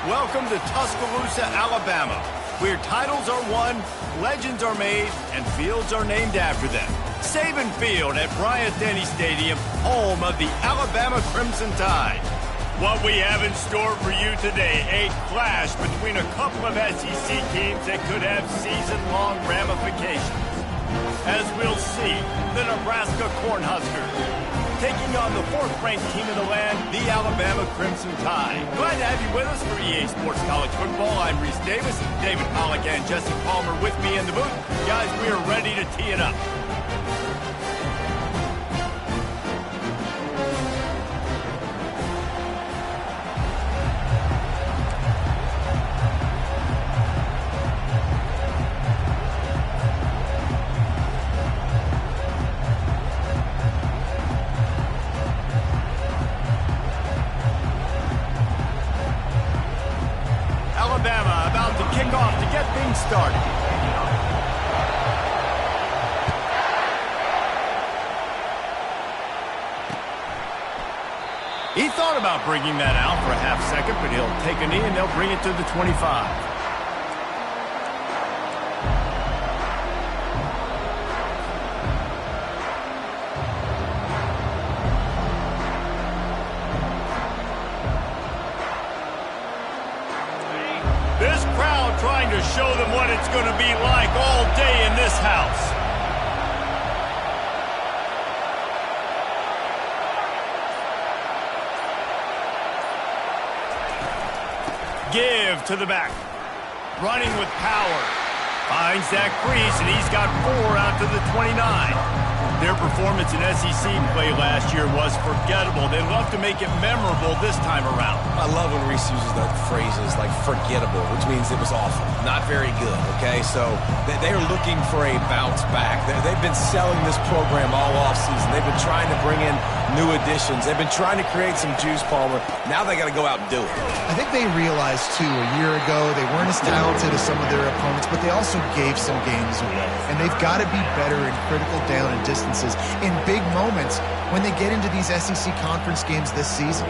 Welcome to Tuscaloosa, Alabama, where titles are won, legends are made, and fields are named after them. Saban Field at Bryant-Denny Stadium, home of the Alabama Crimson Tide. What we have in store for you today, a clash between a couple of SEC teams that could have season-long ramifications. As we'll see, the Nebraska Cornhuskers taking on the fourth-ranked team in the land, the Alabama Crimson Tide. Glad to have you with us for EA Sports College Football. I'm Reese Davis, David Pollack and Jesse Palmer with me in the booth. Guys, we are ready to tee it up. Started. He thought about bringing that out for a half second, but he'll take a knee and they'll bring it to the 25. Trying to show them what it's going to be like all day in this house. Give to the back. Running with power. Finds that crease, and he's got 4 out to the 29. Their performance in SEC play last year was forgettable. They love to make it memorable this time around. I love when Reese uses the phrases like forgettable, which means it was awful, not very good, okay? So they are looking for a bounce back. They've been selling this program all offseason. They've been trying to bring in new additions. They've been trying to create some juice, Palmer. Now they got to go out and do it. I think they realized, too, a year ago they weren't as talented as some of their opponents, but they also gave some games away. And they've got to be better in critical down and distances in big moments when they get into these SEC conference games this season.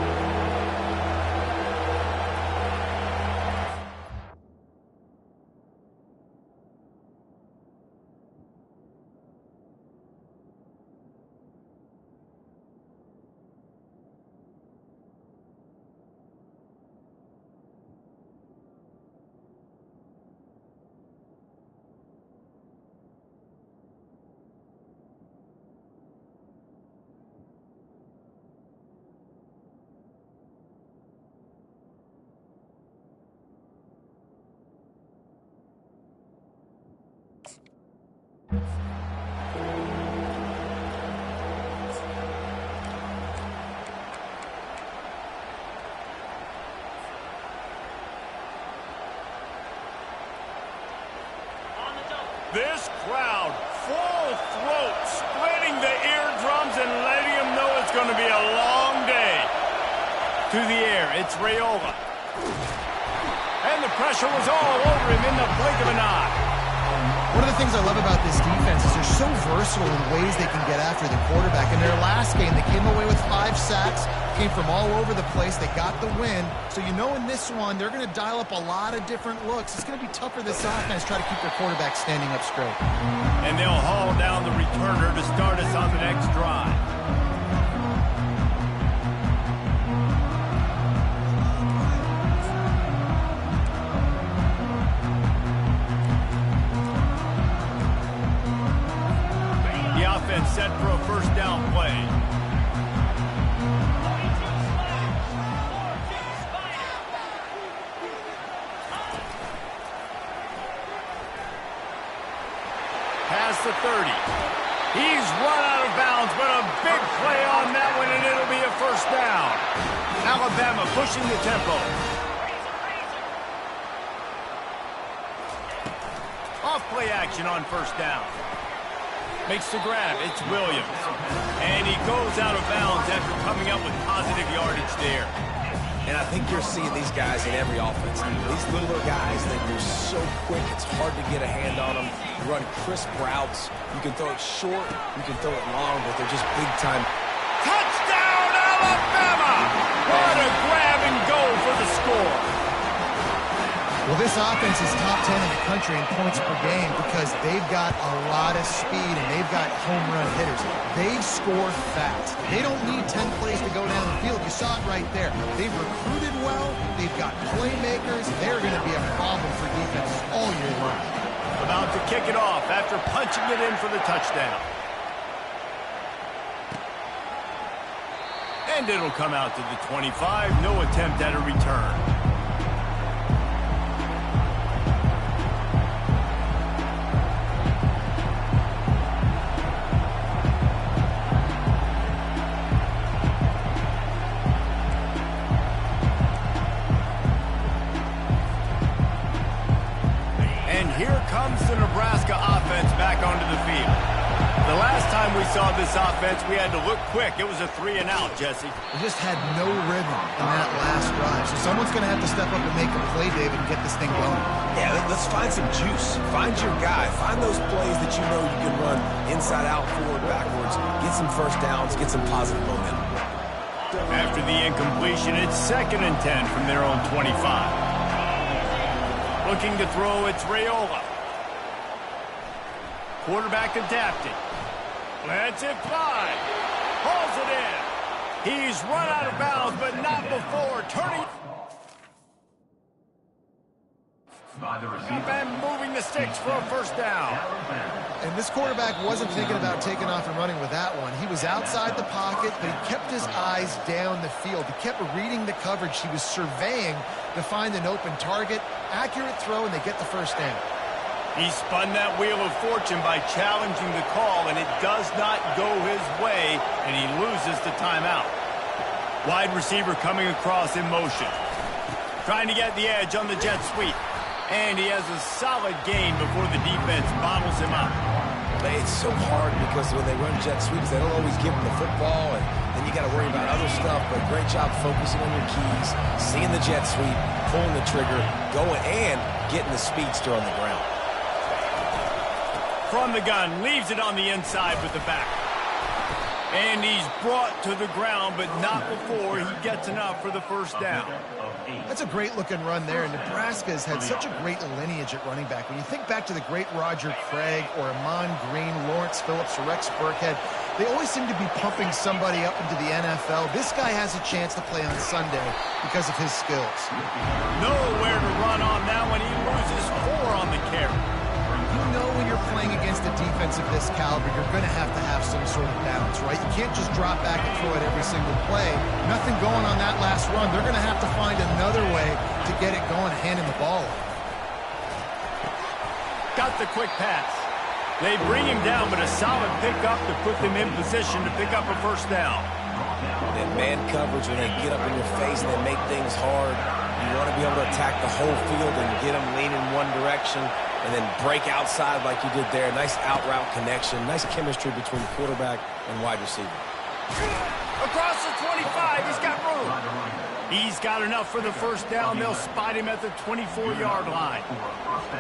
This crowd, full throat, splitting the eardrums and letting them know it's going to be a long day. To the air, it's Raiola. And the pressure was all over him in the blink of an eye. One of the things I love about this defense is they're so versatile in ways they can get after the quarterback. In their last game, they came away with 5 sacks, came from all over the place. They got the win. So you know in this one, they're going to dial up a lot of different looks. It's going to be tough for this offense to try to keep their quarterback standing up straight. And they'll haul down the returner to start us on the next drive. Set for a first down play. Past the 30. He's run out of bounds, but a big play on that one, and it'll be a first down. Alabama pushing the tempo. Off play action on first down. Makes the grab. It's Williams. And he goes out of bounds after coming up with positive yardage there. And I think you're seeing these guys in every offense. These littler guys, they're so quick, it's hard to get a hand on them. You run crisp routes. You can throw it short, you can throw it long, but they're just big-time. Touchdown, Alabama! What a grab and go for the score. Well, this offense is top 10 in the country in points per game because they've got a lot of speed and they've got home run hitters. They score fast. They don't need 10 plays to go down the field. You saw it right there. They've recruited well. They've got playmakers. They're going to be a problem for defenses all year long. About to kick it off after punching it in for the touchdown. And it'll come out to the 25. No attempt at a return. The Nebraska offense back onto the field. The last time we saw this offense, we had to look quick. It was a 3-and-out, Jesse. We just had no rhythm in that last drive. So someone's going to have to step up and make a play, David, and get this thing going. Yeah, let's find some juice. Find your guy. Find those plays that you know you can run inside out, forward, backwards. Get some first downs. Get some positive momentum. After the incompletion, it's 2nd and 10 from their own 25. Looking to throw, it's Raiola. Quarterback adapting. Lets it fly. Hauls it in. He's run out of bounds, but not before turning up and moving the sticks for a first down. And this quarterback wasn't thinking about taking off and running with that one. He was outside the pocket, but he kept his eyes down the field. He kept reading the coverage. He was surveying to find an open target. Accurate throw, and they get the first down. He spun that wheel of fortune by challenging the call, and it does not go his way, and he loses the timeout. Wide receiver coming across in motion. Trying to get the edge on the jet sweep. And he has a solid gain before the defense bottles him up. It's so hard because when they run jet sweeps, they don't always give him the football, and then you got to worry about other stuff. But great job focusing on your keys, seeing the jet sweep, pulling the trigger, going, and getting the speedster on the ground. From the gun, leaves it on the inside with the back. And he's brought to the ground, but not before he gets enough for the first down. That's a great-looking run there. Nebraska has had such a great lineage at running back. When you think back to the great Roger Craig or Amon Green, Lawrence Phillips, or Rex Burkhead, they always seem to be pumping somebody up into the NFL. This guy has a chance to play on Sunday because of his skills. Nowhere to run on that one. He loses 4 on the carry. You know when you're playing against a defense of this caliber, you're going to have some sort of balance, right? You can't just drop back and throw it every single play. Nothing going on that last run. They're going to have to find another way to get it going, handing the ball off. Got the quick pass. They bring him down, but a solid pickup to put them in position to pick up a first down. That man coverage, when they get up in your face and they make things hard, you want to be able to attack the whole field and get them leaning one direction and then break outside like you did there. Nice out-route connection. Nice chemistry between quarterback and wide receiver. Across the 25, he's got room. He's got enough for the first down. They'll spot him at the 24-yard line.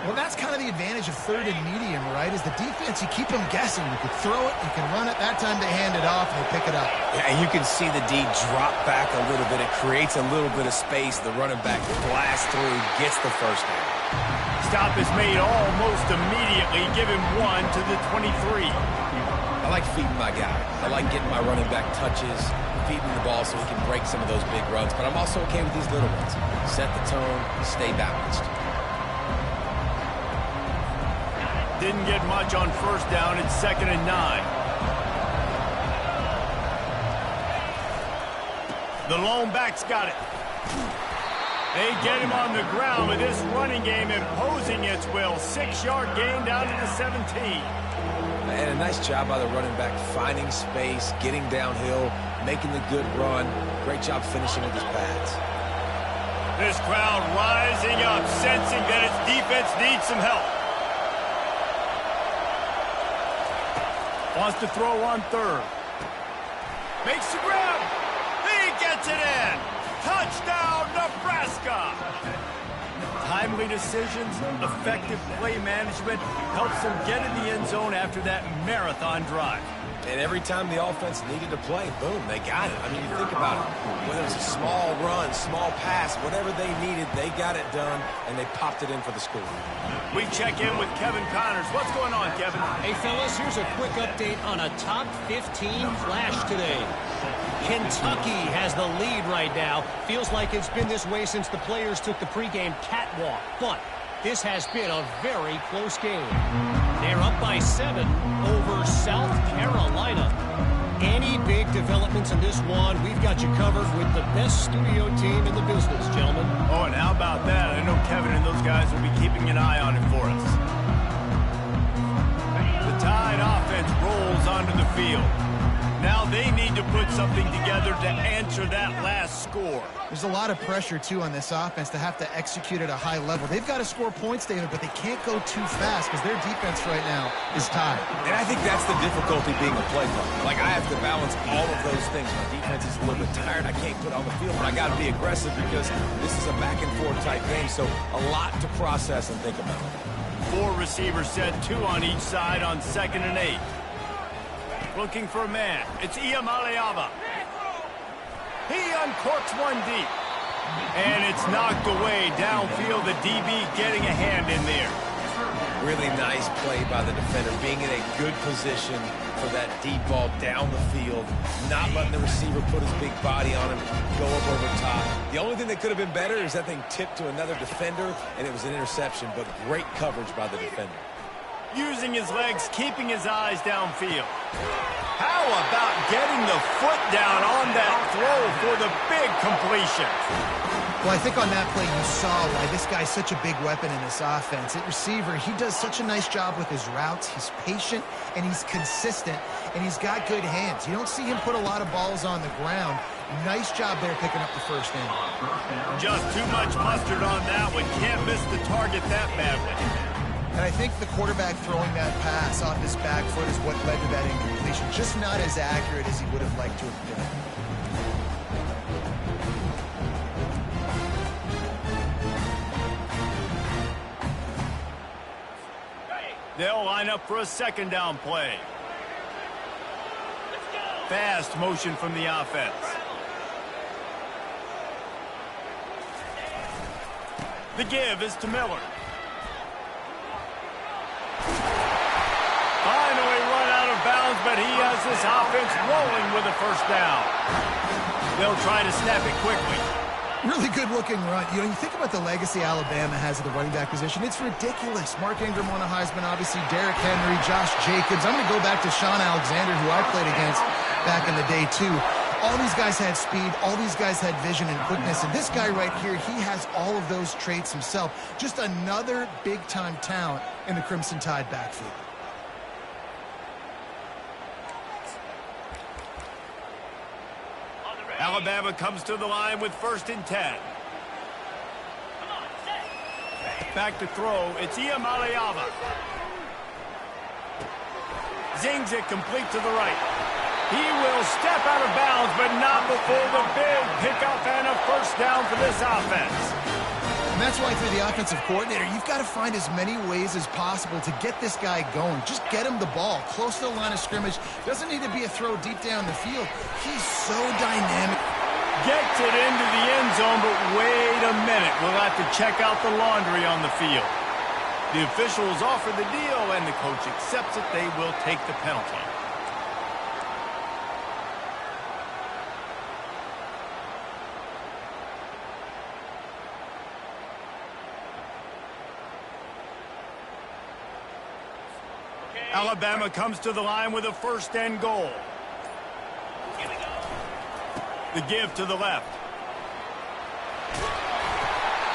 Well, that's kind of the advantage of 3rd and medium, right? Is the defense, you keep them guessing. You can throw it, you can run it. That time they hand it off and they pick it up. Yeah, and you can see the D drop back a little bit. It creates a little bit of space. The running back blasts through, gets the first down. Stop is made almost immediately. Give him 1 to the 23. I like feeding my guy. I like getting my running back touches, feeding the ball so he can break some of those big runs. But I'm also okay with these little ones. Set the tone, stay balanced. Didn't get much on first down. It's 2nd and 9. The lone back's got it. They get him on the ground with this running game imposing its will. 6-yard gain down to the 17. And a nice job by the running back, finding space, getting downhill, making the good run. Great job finishing with his pads. This crowd rising up, sensing that its defense needs some help. Wants to throw on 3rd. Makes the grab. He gets it in. Touchdown, Nebraska! Timely decisions, effective play management helps them get in the end zone after that marathon drive. And every time the offense needed to play, boom, they got it. I mean, you think about it. Whether it's a small run, small pass, whatever they needed, they got it done, and they popped it in for the score. We check in with Kevin Connors. What's going on, Kevin? Hey, fellas, here's a quick update on a top 15 flash today. Kentucky has the lead right now. Feels like it's been this way since the players took the pregame catwalk. But this has been a very close game. They're up by 7 over South Carolina. Any big developments in this one, we've got you covered with the best studio team in the business, gentlemen. Oh, and how about that? I know Kevin and those guys will be keeping an eye on it for us. The Tide offense rolls onto the field. Now they need to put something together to answer that last score. There's a lot of pressure, too, on this offense to have to execute at a high level. They've got to score points, David, but they can't go too fast because their defense right now is tied. And I think that's the difficulty being a play caller. Like, I have to balance all of those things. My defense is a little bit tired. I can't put on the field, but I got to be aggressive because this is a back-and-forth type game, so a lot to process and think about. 4 receivers set, 2 on each side on 2nd and 8. Looking for a man. It's Iamaleava. He uncorks one deep. And it's knocked away downfield. The DB getting a hand in there. Really nice play by the defender, being in a good position for that deep ball down the field, not letting the receiver put his big body on him, go up over top. The only thing that could have been better is that thing tipped to another defender, and it was an interception, but great coverage by the defender. Using his legs, keeping his eyes downfield. How about getting the foot down on that throw for the big completion? Well, I think on that play you saw why this guy's such a big weapon in this offense. At receiver, he does such a nice job with his routes. He's patient, and he's consistent, and he's got good hands. You don't see him put a lot of balls on the ground. Nice job there picking up the first down. Just too much mustard on that one. Can't miss the target that badly. And I think the quarterback throwing that pass off his back foot is what led to that incompletion. Just not as accurate as he would have liked to have been. They'll line up for a 2nd down play. Fast motion from the offense. The give is to Miller. Finally run out of bounds, but he has this offense rolling with a 1st down. They'll try to snap it quickly. Really good-looking run. You know, you think about the legacy Alabama has at the running back position. It's ridiculous. Mark Ingram won a Heisman, obviously Derrick Henry, Josh Jacobs. I'm going to go back to Sean Alexander, who I played against back in the day, too. All these guys had speed. All these guys had vision and quickness. And this guy right here, he has all of those traits himself. Just another big-time talent in the Crimson Tide backfield. Alabama comes to the line with 1st and 10. Back to throw. It's Iamaleava. Zings it complete to the right. He will step out of bounds, but not before the big pickup and a 1st down for this offense. And that's why, through the offensive coordinator, you've got to find as many ways as possible to get this guy going. Just get him the ball close to the line of scrimmage. Doesn't need to be a throw deep down the field. He's so dynamic. Gets it into the end zone, but wait a minute. We'll have to check out the laundry on the field. The officials offer the deal, and the coach accepts it. They will take the penalty. Alabama comes to the line with a 1st and goal. The give to the left.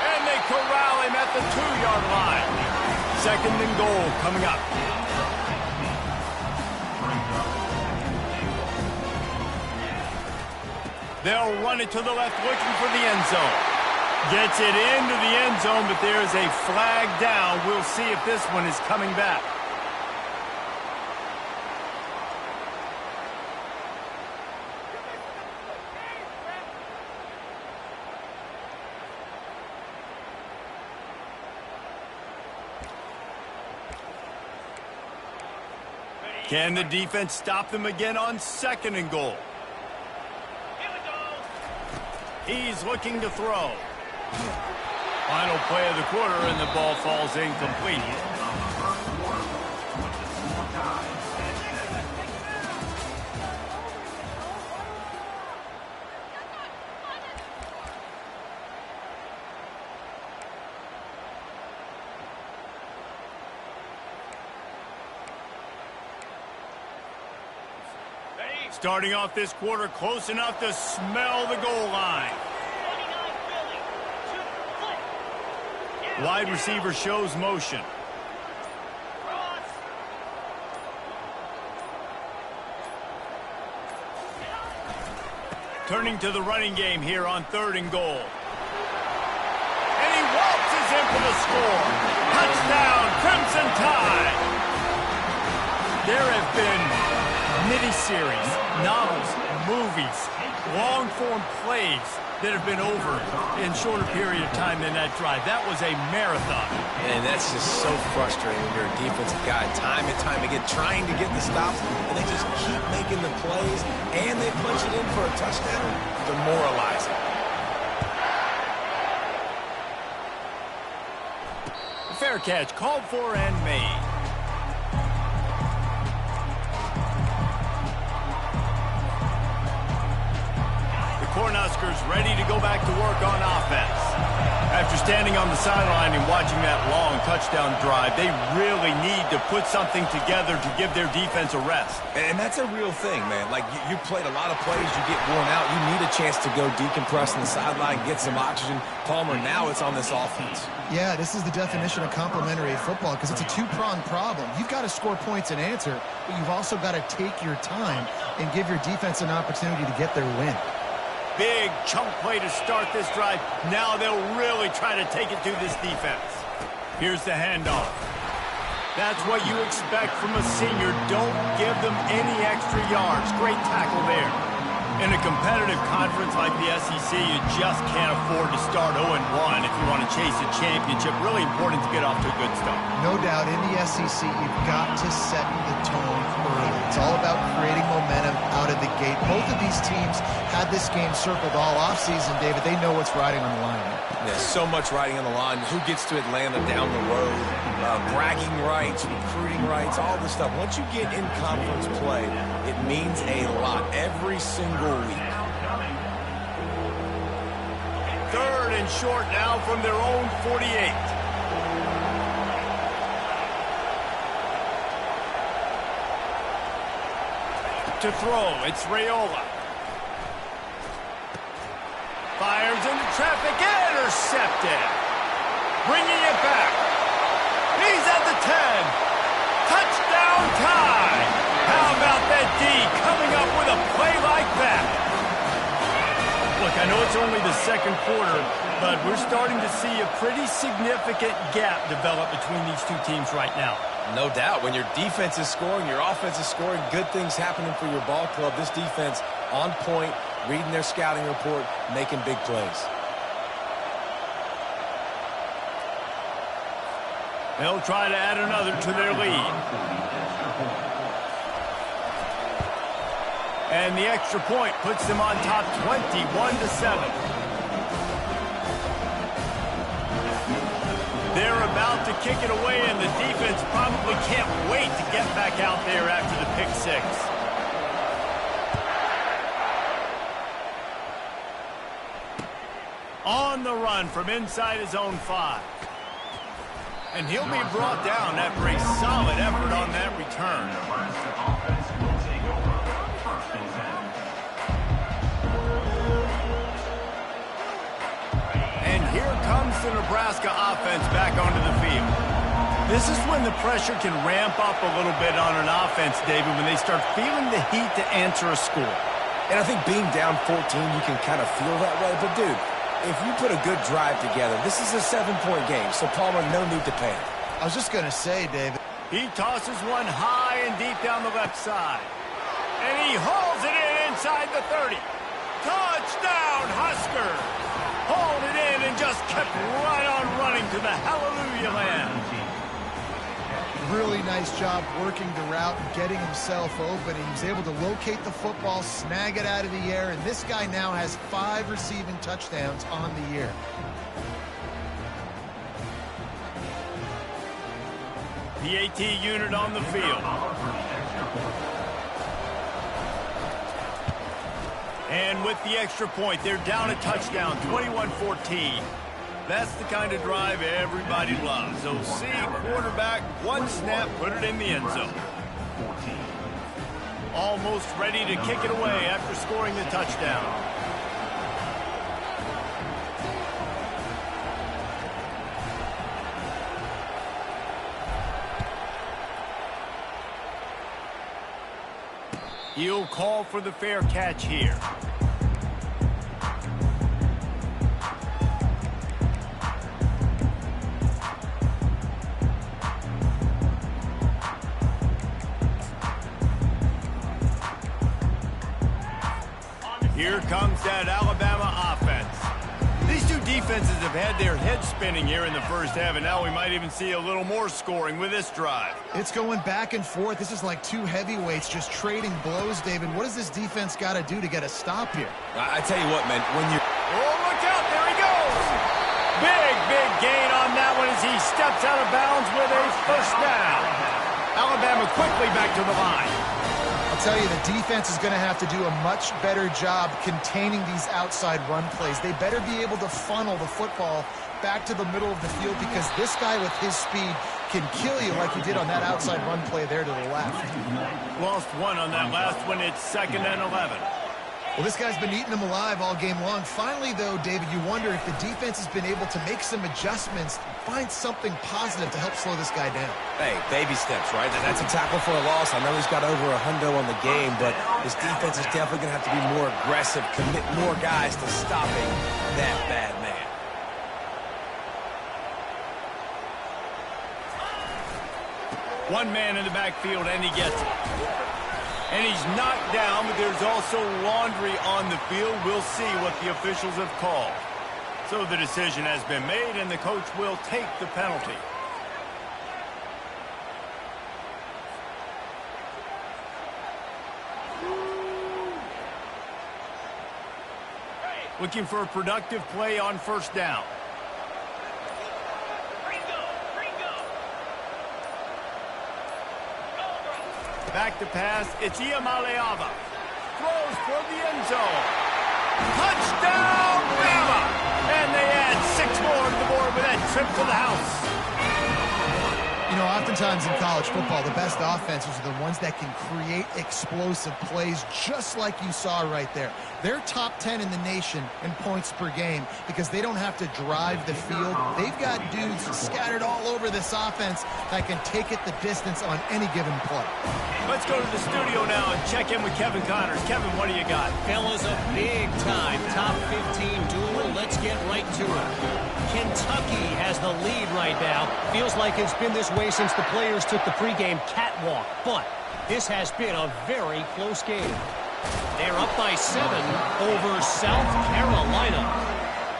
And they corral him at the 2-yard line. 2nd and goal coming up. They'll run it to the left, looking for the end zone. Gets it into the end zone, but there's a flag down. We'll see if this one is coming back. Can the defense stop them again on 2nd and goal? He's looking to throw. Final play of the quarter, and the ball falls incomplete. Starting off this quarter close enough to smell the goal line. Wide receiver shows motion. Turning to the running game here on 3rd and goal. And he waltzes in for the score. Touchdown, Crimson Tide. There have been miniseries, novels, movies, long-form plays that have been over in shorter period of time than that drive. That was a marathon. And that's just so frustrating when you're a defensive guy, time and time again, trying to get the stops, and they just keep making the plays, and they punch it in for a touchdown. Demoralizing. Fair catch, called for and made. Cornhuskers ready to go back to work on offense. After standing on the sideline and watching that long touchdown drive, they really need to put something together to give their defense a rest. And that's a real thing, man. Like, you played a lot of plays, you get worn out, you need a chance to go decompress on the sideline, get some oxygen. Palmer, now it's on this offense. Yeah, this is the definition of complementary football because it's a two-pronged problem. You've got to score points and answer, but you've also got to take your time and give your defense an opportunity to get their win. Big chunk play to start this drive. Now they'll really try to take it to this defense. Here's the handoff. That's what you expect from a senior. Don't give them any extra yards. Great tackle there. In a competitive conference like the SEC, you just can't afford to start 0-1 if you want to chase a championship. Really important to get off to a good start. No doubt, in the SEC, you've got to set the tone early. It's all about creating momentum out of the gate. Both of these teams had this game circled all offseason, David. They know what's riding on the line. Yeah, so much riding on the line. Who gets to Atlanta down the road? Bragging rights, recruiting rights, all this stuff. Once you get in conference play, it means a lot every single week. 3rd and short now from their own 48. To throw, it's Raiola. Fires into traffic, intercepted. Bringing it back. He's at the 10. Touchdown Tide. How about that D coming up with a play like that? Look, I know it's only the 2nd quarter, but we're starting to see a pretty significant gap develop between these two teams right now. No doubt. When your defense is scoring, your offense is scoring, good things happening for your ball club. This defense on point, reading their scouting report, making big plays. They'll try to add another to their lead. And the extra point puts them on top 21-7. They're about to kick it away, and the defense probably can't wait to get back out there after the pick 6. On the run from inside his own 5. And he'll be brought down after a solid effort on that return. And here comes the Nebraska offense back onto the field. This is when the pressure can ramp up a little bit on an offense, David, when they start feeling the heat to answer a score. And I think being down 14, you can kind of feel that way. But, dude, if you put a good drive together, this is a 7-point game, so Palmer, no need to panic. I was just going to say, David. He tosses one high and deep down the left side. And he hauls it in inside the 30. Touchdown, Huskers! Hauled it in and just kept right on running to the hallelujah land. Really nice job working the route and getting himself open. He was able to locate the football, snag it out of the air, and this guy now has 5 receiving touchdowns on the year. PAT unit on the field. And with the extra point, they're down a touchdown, 21-14. That's the kind of drive everybody loves. So see quarterback, one snap, put it in the end zone. Almost ready to kick it away after scoring the touchdown. He'll call for the fair catch here. Here comes that Alabama offense. These two defenses have had their heads spinning here in the first half, and now we might even see a little more scoring with this drive. It's going back and forth. This is like two heavyweights just trading blows, David. What does this defense got to do to get a stop here? I tell you what, man, when you... Oh, look out, there he goes! Big gain on that one as he steps out of bounds with a first down. Alabama quickly back to the line. I'll tell you, the defense is going to have to do a much better job containing these outside run plays. They better be able to funnel the football back to the middle of the field because this guy with his speed can kill you like he did on that outside run play there to the left. Lost one on that last one. It's 2nd and 11. Well, this guy's been eating them alive all game long. Finally, though, David, you wonder if the defense has been able to make some adjustments, find something positive to help slow this guy down. Hey, baby steps, right? That's a tackle for a loss. I know he's got over $100 on the game, but his defense is definitely going to have to be more aggressive, commit more guys to stopping that bad man. One man in the backfield, and he gets it. And he's knocked down, but there's also laundry on the field. We'll see what the officials have called. So the decision has been made, and the coach will take the penalty. Looking for a productive play on first down. Back to pass, it's Iamaleava. Throws for the end zone. Touchdown, Bama! And they add 6 more to the board with that trip to the house. You know, oftentimes in college football, the best offenses are the ones that can create explosive plays just like you saw right there. They're top 10 in the nation in points per game because they don't have to drive the field. They've got dudes scattered all over this offense that can take it the distance on any given play. Let's go to the studio now and check in with Kevin Connors. Kevin, what do you got? Fellas, a big-time top 15 duel. Let's get right to it. Kentucky has the lead right now. Feels like it's been this way since the players took the pregame catwalk. But this has been a very close game. They're up by 7 over South Carolina.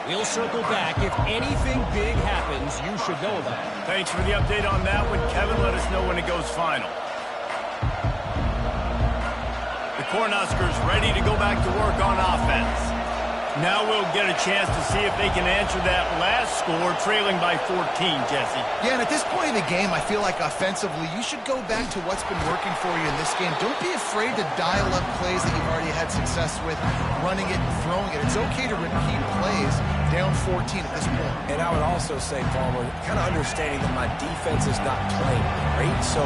We'll circle back. If anything big happens, you should know about it. Thanks for the update on that one, Kevin. Let us know when it goes final. The Cornhuskers ready to go back to work on offense. Now we'll get a chance to see if they can answer that last score, trailing by 14, Jesse. Yeah, and at this point in the game, I feel like offensively, you should go back to what's been working for you in this game. Don't be afraid to dial up plays that you've already had success with, running it and throwing it. It's okay to repeat plays down 14 at this point. And I would also say, Palmer, kind of understanding that my defense is not playing great. So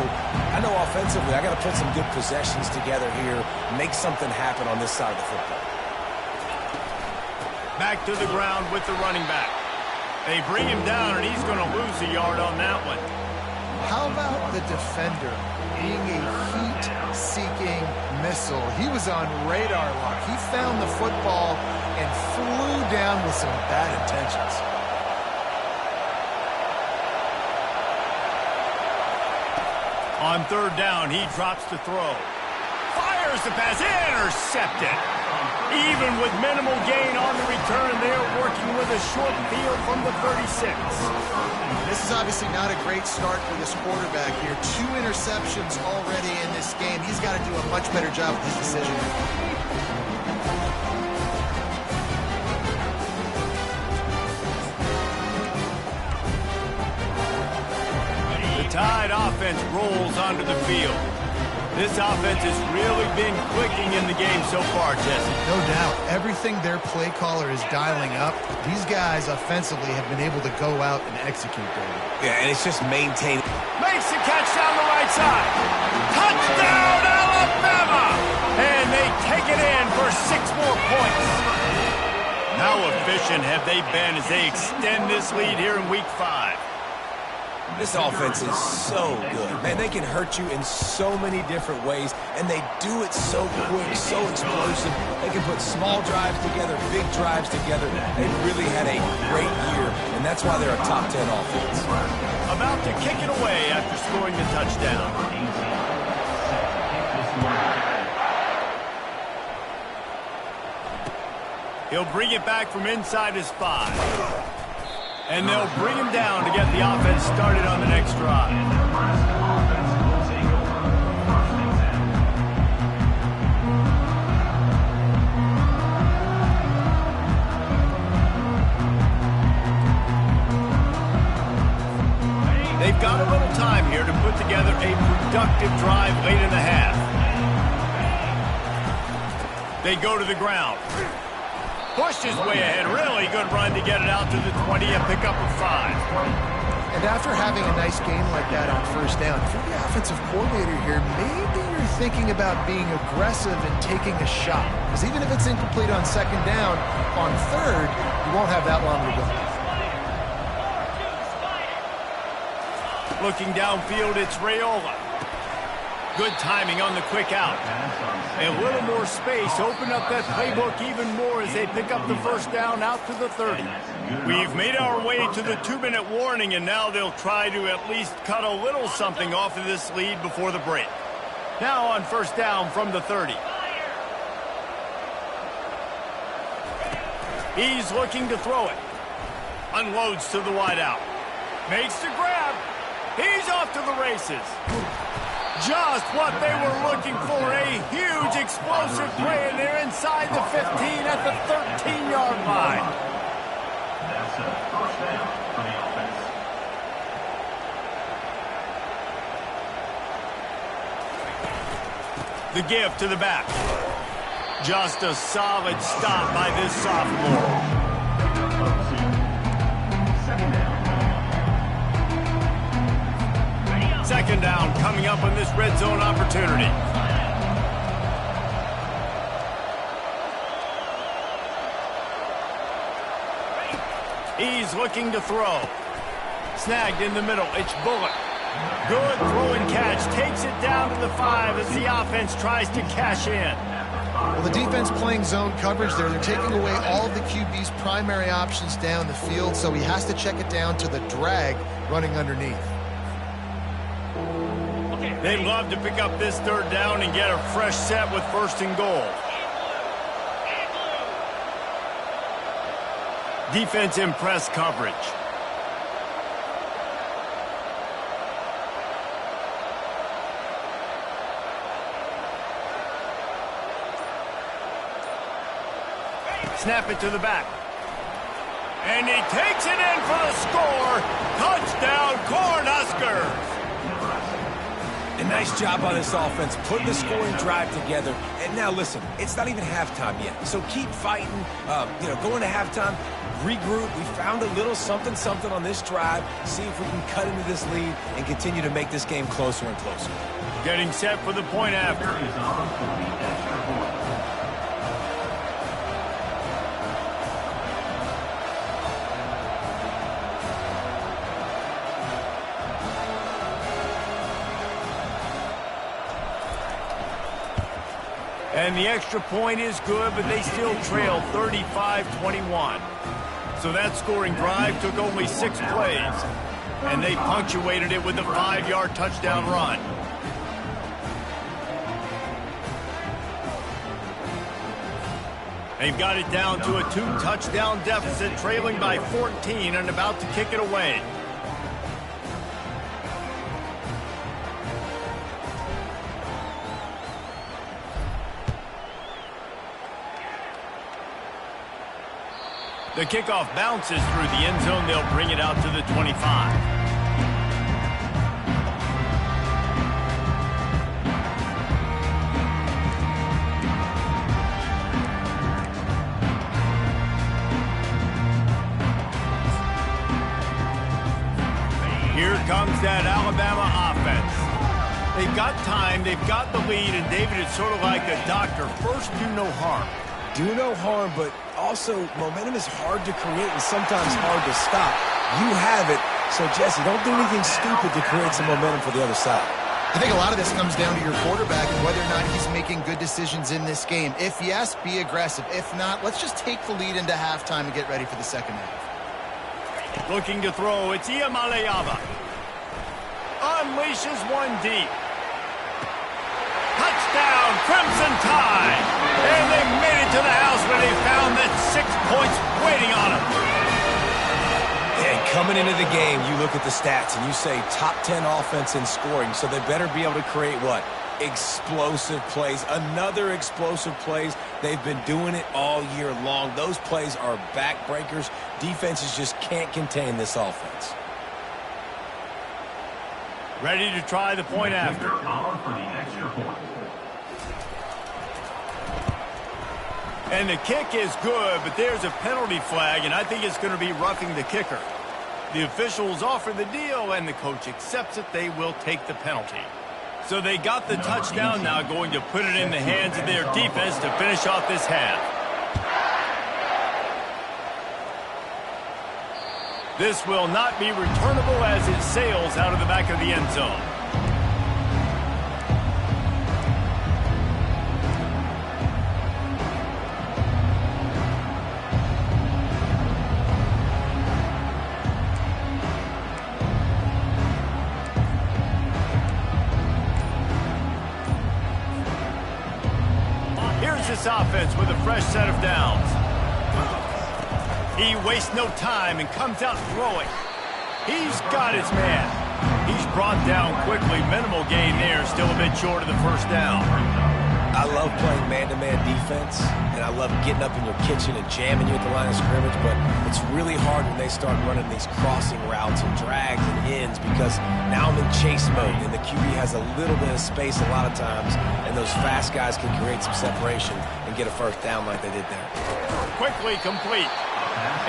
I know offensively, I got to put some good possessions together here, make something happen on this side of the football. Back to the ground with the running back. They bring him down, and he's going to lose a yard on that one. How about the defender being a heat-seeking missile? He was on radar lock. He found the football and flew down with some bad intentions. On 3rd down, he drops to throw. Fires the pass, intercepted. Even with minimal gain on the return, they're working with the short field from the 36. This is obviously not a great start for this quarterback here. 2 interceptions already in this game. He's got to do a much better job with his decision. The Tide offense rolls onto the field. This offense has really been clicking in the game so far, Jesse. No doubt. Everything their play caller is dialing up, these guys offensively have been able to go out and execute there. Yeah, and it's just maintaining. Makes the catch down the right side. Touchdown, Alabama! And they take it in for 6 more points. How efficient have they been as they extend this lead here in Week 5? This offense is so good. Man, they can hurt you in so many different ways, and they do it so quick, so explosive. They can put small drives together, big drives together. They really had a great year, and that's why they're a top 10 offense. About to kick it away after scoring the touchdown. He'll bring it back from inside his 5. And they'll bring him down to get the offense started on the next drive. They've got a little time here to put together a productive drive late in the half. They go to the ground. Pushed his way ahead. Really good run to get it out to the 20 and pick up a 5. And after having a nice game like that on first down, if you're the offensive coordinator here, maybe you're thinking about being aggressive and taking a shot. Because even if it's incomplete on second down, on third, you won't have that long to go. Looking downfield, it's Raiola. Good timing on the quick out. A little more space, open up that playbook even more as they pick up the first down out to the 30. We've made our way to the 2-minute warning, and now they'll try to at least cut a little something off of this lead before the break. Now on first down from the 30. He's looking to throw it. Unloads to the wideout. Makes the grab. He's off to the races. Just what they were looking for, a huge explosive play, and they're inside the 15 at the 13-yard line. That's a first down for the offense. The give to the back. Just a solid stop by this sophomore. Second down coming up on this red zone opportunity. He's looking to throw. Snagged in the middle. It's Bullock. Good throw and catch. Takes it down to the 5 as the offense tries to cash in. Well, the defense playing zone coverage there. They're taking away all of the QB's primary options down the field, so he has to check it down to the drag running underneath. They'd love to pick up this third down and get a fresh set with first and goal. Defense in press coverage. Snap it to the back. And he takes it in for the score. Touchdown, Cornhuskers. A nice job on this offense, putting the scoring drive together. And now, listen, it's not even halftime yet. So keep fighting, going to halftime, regroup. We found a little something on this drive. See if we can cut into this lead and continue to make this game closer and closer. Getting set for the point after. And the extra point is good, but they still trail 35-21. So that scoring drive took only 6 plays, and they punctuated it with a 5-yard touchdown run. They've got it down to a 2-touchdown deficit, trailing by 14 and about to kick it away. The kickoff bounces through the end zone. They'll bring it out to the 25. Here comes that Alabama offense. They've got time, they've got the lead, and David, it's sort of like a doctor. First, do no harm. Do no harm, but also momentum is hard to create and sometimes hard to stop. You have it, so Jesse, don't do anything stupid to create some momentum for the other side. I think a lot of this comes down to your quarterback and whether or not he's making good decisions in this game. If yes, be aggressive. If not, let's just take the lead into halftime and get ready for the second half. Looking to throw, it's Iamaleava. Unleashes one deep. Touchdown, Crimson Tide! And they made it to the house where they found that 6 points waiting on them. And coming into the game, you look at the stats and you say top 10 offense in scoring, so they better be able to create what? Explosive plays. Another explosive plays. They've been doing it all year long. Those plays are backbreakers. Defenses just can't contain this offense. Ready to try the point after. And the kick is good, but there's a penalty flag, and I think it's going to be roughing the kicker. The officials offer the deal, and the coach accepts it. They will take the penalty. So they got the touchdown, now going to put it in the hands of their defense to finish off this half. This will not be returnable as it sails out of the back of the end zone. Here's this offense with a fresh set of downs. He wastes no time and comes out throwing. He's got his man. He's brought down quickly. Minimal gain there, still a bit short of the first down. I love playing man-to-man defense, and I love getting up in your kitchen and jamming you at the line of scrimmage, but it's really hard when they start running these crossing routes and drags and ends because now I'm in chase mode, and the QB has a little bit of space a lot of times, and those fast guys can create some separation and get a first down like they did there. Quickly complete.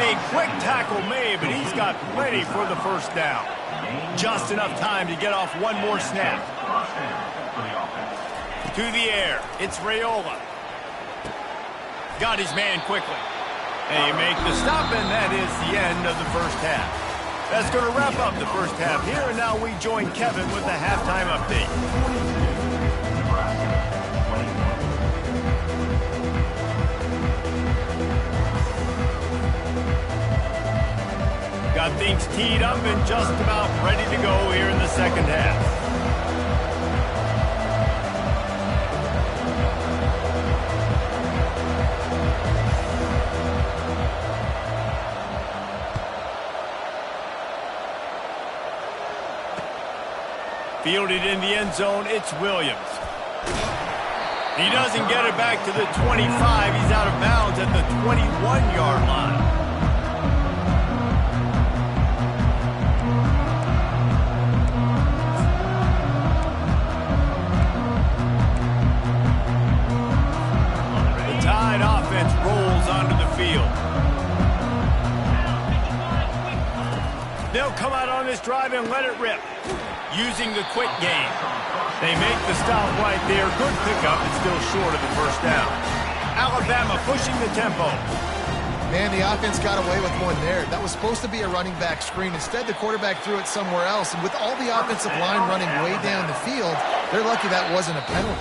A quick tackle made, but he's got plenty for the first down. Just enough time to get off one more snap. To the air, it's Raiola. Got his man quickly. They make the stop, and that is the end of the first half. That's going to wrap up the first half here, and now we join Kevin with the halftime update. Got things teed up and just about ready to go here in the second half. Fielded in the end zone, it's Williams. He doesn't get it back to the 25. He's out of bounds at the 21-yard line. The Tide offense rolls onto the field. They'll come out on this drive and let it rip. Using the quick game. They make the stop right there. Good pickup. It's still short of the first down. Alabama pushing the tempo. Man, the offense got away with one there. That was supposed to be a running back screen. Instead, the quarterback threw it somewhere else. And with all the offensive line running way down the field, they're lucky that wasn't a penalty.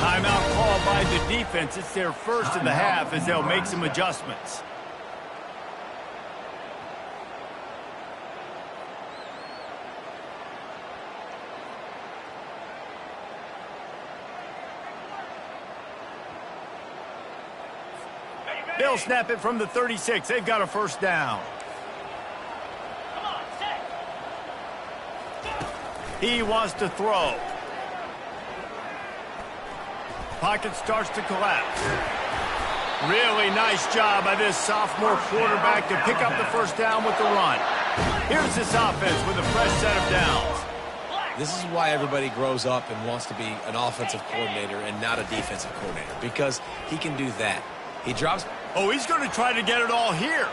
Timeout called by the defense. It's their first of the half as they'll make some adjustments. They'll snap it from the 36. They've got a first down. He wants to throw. Pocket starts to collapse. Really nice job by this sophomore quarterback to pick up the first down with the run. Here's this offense with a fresh set of downs. This is why everybody grows up and wants to be an offensive coordinator and not a defensive coordinator, because he can do that. He drops. Oh, he's going to try to get it all here.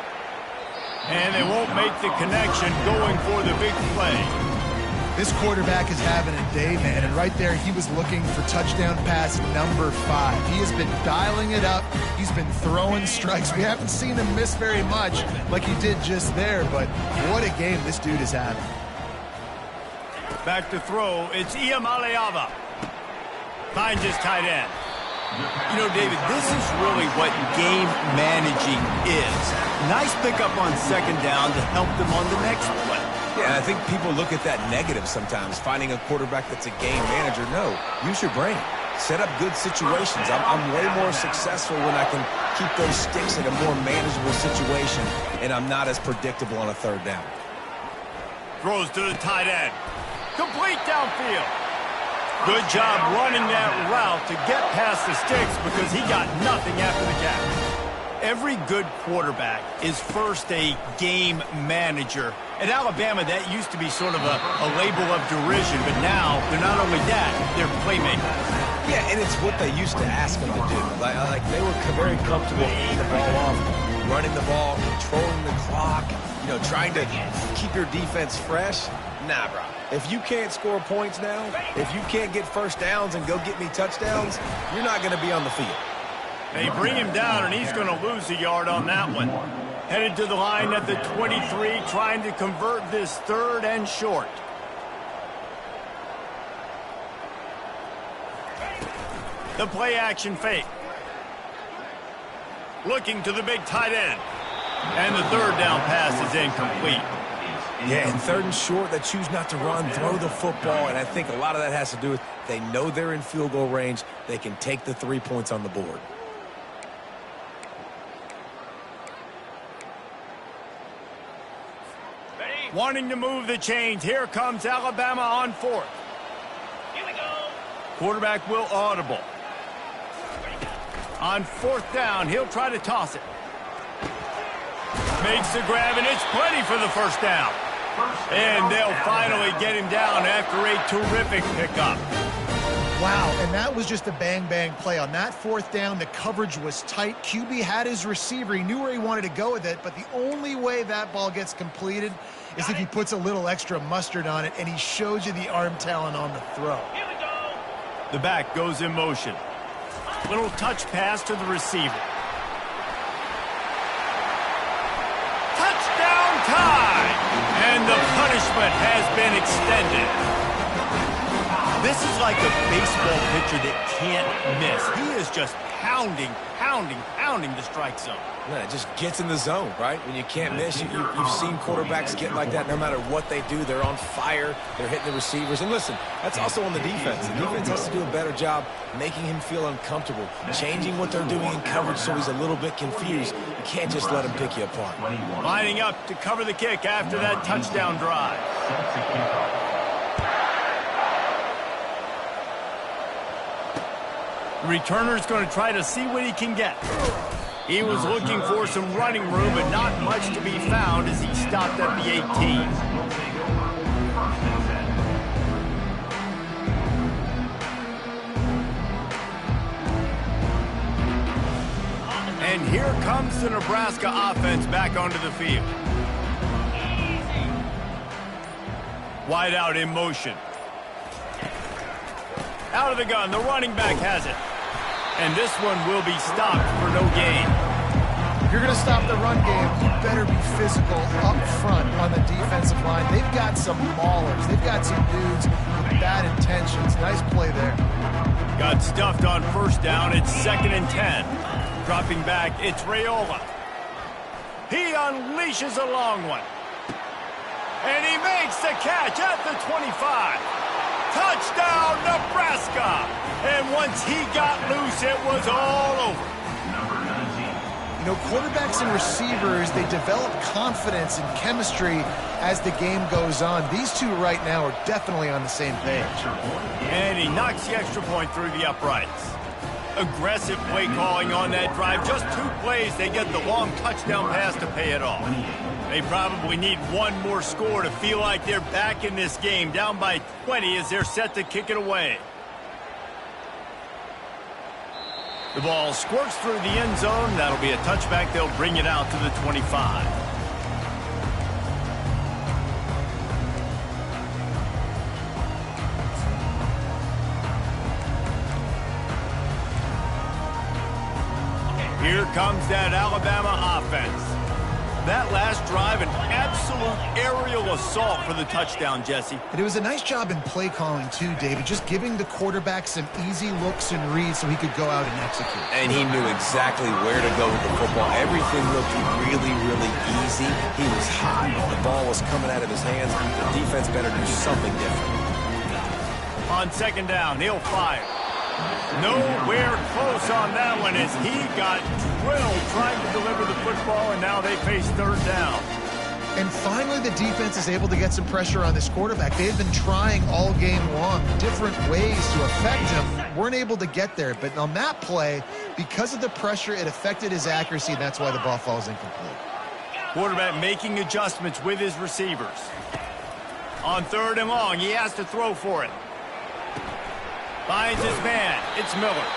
And they won't make the connection going for the big play. This quarterback is having a day, man, and right there he was looking for touchdown pass number 5. He has been dialing it up. He's been throwing strikes. We haven't seen him miss very much like he did just there, but what a game this dude is having. Back to throw, it's Iamaleava. Finds his tight end. You know, David, this is really what game managing is. Nice pickup on second down to help them on the next play. Yeah, I think people look at that negative sometimes, finding a quarterback that's a game manager. No, use your brain. Set up good situations. I'm way more successful when I can keep those sticks in a more manageable situation, and I'm not as predictable on a third down. Throws to the tight end. Complete downfield. Good job running that route to get past the sticks because he got nothing after the catch. Every good quarterback is first a game manager. At Alabama, that used to be sort of a label of derision, but now they're not only that, they're playmakers. Yeah, and it's what they used to ask them to do. Like they were very comfortable getting the ball off, running the ball, controlling the clock, trying to keep your defense fresh. Nah, bro. If you can't score points now, if you can't get first downs and go get me touchdowns, you're not going to be on the field. They bring him down, and he's going to lose a yard on that one. Headed to the line at the 23, trying to convert this third and short. The play action fake. Looking to the big tight end. And the third down pass is incomplete. Yeah, and third and short, they choose not to run, throw the football, and I think a lot of that has to do with they know they're in field goal range. They can take the 3 points on the board. Wanting to move the chains. Here comes Alabama on fourth. Here we go. Quarterback will audible. On fourth down, he'll try to toss it. Makes the grab, and it's plenty for the first down. And they'll finally get him down after a terrific pickup. Wow, and that was just a bang-bang play. On that fourth down, the coverage was tight. QB had his receiver. He knew where he wanted to go with it, but the only way that ball gets completed is if he puts a little extra mustard on it, and he shows you the arm talent on the throw. Here we go. The back goes in motion. Little touch pass to the receiver. Touchdown time! And the punishment has been extended. This is like a baseball pitcher that can't miss. He is just pounding the strike zone. Yeah, it just gets in the zone, right? When you can't miss, you've seen quarterbacks get like that no matter what they do. They're on fire. They're hitting the receivers. And listen, that's also on the defense. The defense has to do a better job making him feel uncomfortable, changing what they're doing in coverage so he's a little bit confused. You can't just let him pick you apart. Lining up to cover the kick after that touchdown drive. The returner's going to try to see what he can get. He was looking for some running room, but not much to be found as he stopped at the 18. And here comes the Nebraska offense back onto the field. Wide out in motion. Out of the gun, the running back has it. And this one will be stopped for no gain. If you're going to stop the run game, you better be physical up front on the defensive line. They've got some maulers. They've got some dudes with bad intentions. Nice play there. Got stuffed on first down. It's 2nd and 10. Dropping back, it's Raiola. He unleashes a long one. And he makes the catch at the 25. Touchdown, Nebraska! And once he got loose, it was all over. You know, quarterbacks and receivers, they develop confidence and chemistry as the game goes on. These two right now are definitely on the same page. And he knocks the extra point through the uprights. Aggressive play calling on that drive. Just 2 plays, they get the long touchdown pass to pay it off. They probably need one more score to feel like they're back in this game, down by 20 as they're set to kick it away. The ball squirts through the end zone. That'll be a touchback. They'll bring it out to the 25. Here comes that Alabama offense. That last drive, an absolute aerial assault for the touchdown, Jesse. And it was a nice job in play calling too, David, just giving the quarterback some easy looks and reads so he could go out and execute. And he knew exactly where to go with the football. Everything looked really, really easy. He was hot. The ball was coming out of his hands. The defense better do something different. On second down, he'll fire. Nowhere close on that one as he got drilled trying to deliver the football, and now they face third down. And finally, the defense is able to get some pressure on this quarterback. They've been trying all game long different ways to affect him. Weren't able to get there, but on that play, because of the pressure, it affected his accuracy, and that's why the ball falls incomplete. Quarterback making adjustments with his receivers. On third and long, he has to throw for it. Finds his man. It's Miller.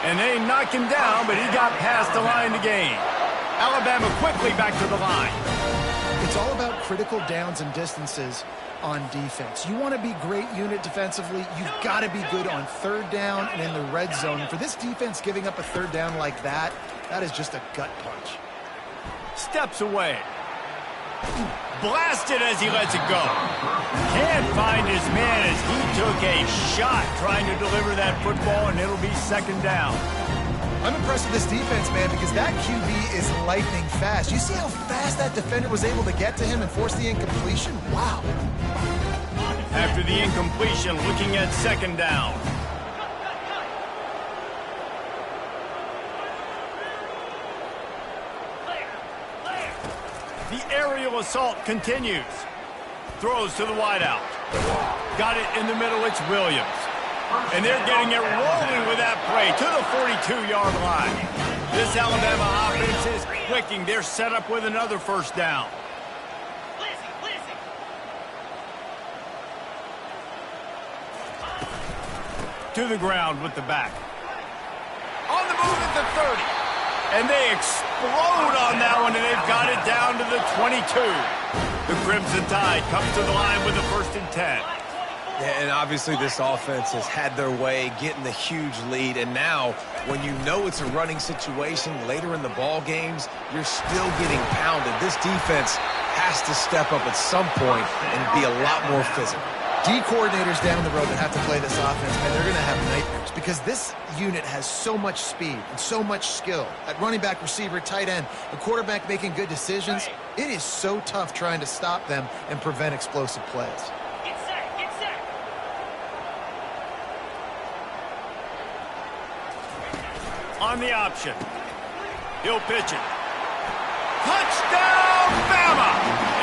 And they knock him down, but he got past the line to gain. Alabama quickly back to the line. It's all about critical downs and distances on defense. You want to be great unit defensively, you've got to be good on third down and in the red zone. And for this defense giving up a third down like that, that is just a gut punch. Steps away. Blasted as he lets it go. Can't find his man as he took a shot trying to deliver that football, and it'll be second down. I'm impressed with this defense, man, because that QB is lightning fast. You see how fast that defender was able to get to him and force the incompletion? Wow. After the incompletion, looking at second down. The aerial assault continues. Throws to the wideout. Got it in the middle. It's Williams. And they're getting it rolling with that play to the 42-yard line. This Alabama offense is clicking. They're set up with another first down. To the ground with the back. On the move at the 30. And they explode on that one, and they've got it down to the 22. The Crimson Tide comes to the line with a 1st and 10. Yeah, and obviously this offense has had their way, getting the huge lead. And now, when you know it's a running situation later in the ball games, you're still getting pounded. This defense has to step up at some point and be a lot more physical. D coordinators down the road that have to play this offense, man, they're going to have nightmares because this unit has so much speed and so much skill. At running back, receiver, tight end, the quarterback making good decisions, it is so tough trying to stop them and prevent explosive plays. On the option. He'll pitch it. Touchdown, Bama!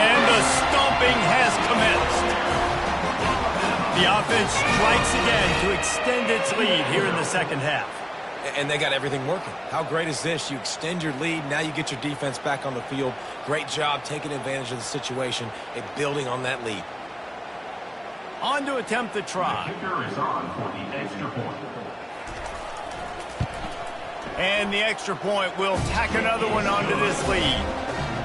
And the stomping has commenced. The offense strikes again to extend its lead here in the second half. And they got everything working. How great is this? You extend your lead, now you get your defense back on the field. Great job taking advantage of the situation and building on that lead. On to attempt the try. The kicker is on for the extra point. And the extra point will tack another one onto this lead.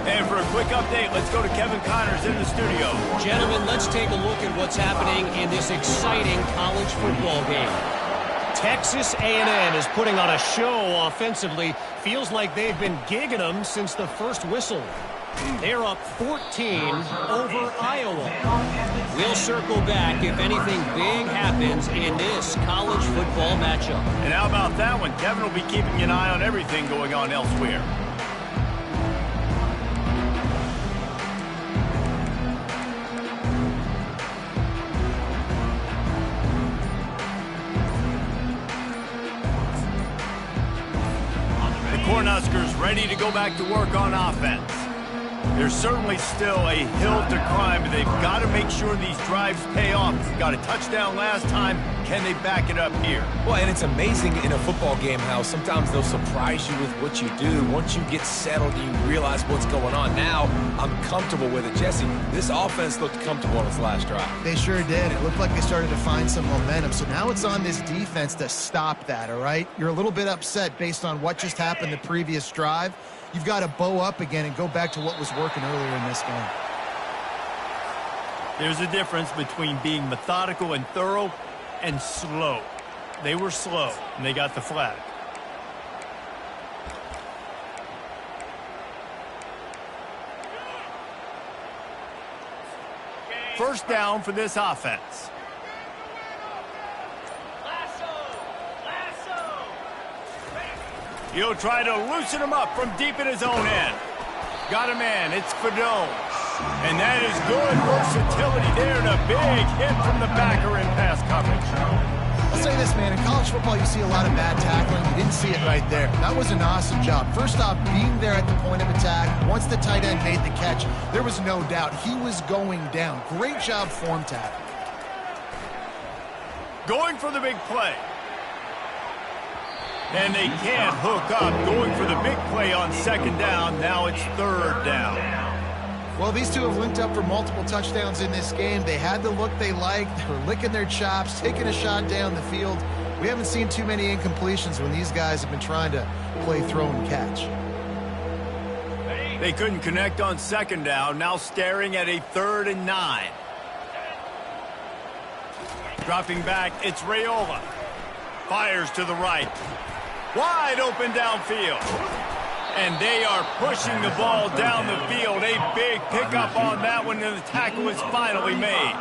And for a quick update, let's go to Kevin Connors in the studio. Gentlemen, let's take a look at what's happening in this exciting college football game. Texas A&M is putting on a show offensively. Feels like they've been gigging them since the first whistle. They're up 14 over Iowa. We'll circle back if anything big happens in this college football matchup. And how about that one? Kevin will be keeping an eye on everything going on elsewhere. Huskers ready to go back to work on offense. There's certainly still a hill to climb, but they've got to make sure these drives pay off. Got a touchdown last time. Can they back it up here? Well, and it's amazing in a football game how sometimes they'll surprise you with what you do. Once you get settled, you realize what's going on. Now, I'm comfortable with it. Jesse, this offense looked comfortable on its last drive. They sure did. It looked like they started to find some momentum. So now it's on this defense to stop that, all right? You're a little bit upset based on what just happened the previous drive. You've got to bow up again and go back to what was working earlier in this game. There's a difference between being methodical and thorough and slow. They were slow, and they got the flag. First down for this offense. He'll try to loosen him up from deep in his own end. Got a man. It's Fedone. And that is good versatility there and a big hit from the backer in pass coverage. I'll say this, man. In college football, you see a lot of bad tackling. You didn't see it right there. That was an awesome job. First off, being there at the point of attack. Once the tight end made the catch, there was no doubt he was going down. Great job form tackle. Going for the big play. And they can't hook up. Going for the big play on second down. Now it's third down. Well, these two have linked up for multiple touchdowns in this game. They had the look they liked. They were licking their chops, taking a shot down the field. We haven't seen too many incompletions when these guys have been trying to play throw and catch. They couldn't connect on second down. Now staring at a 3rd and 9. Dropping back, it's Raiola. Fires to the right. Wide open downfield. And they are pushing the ball down the field. A big pickup on that one, and the tackle is finally made.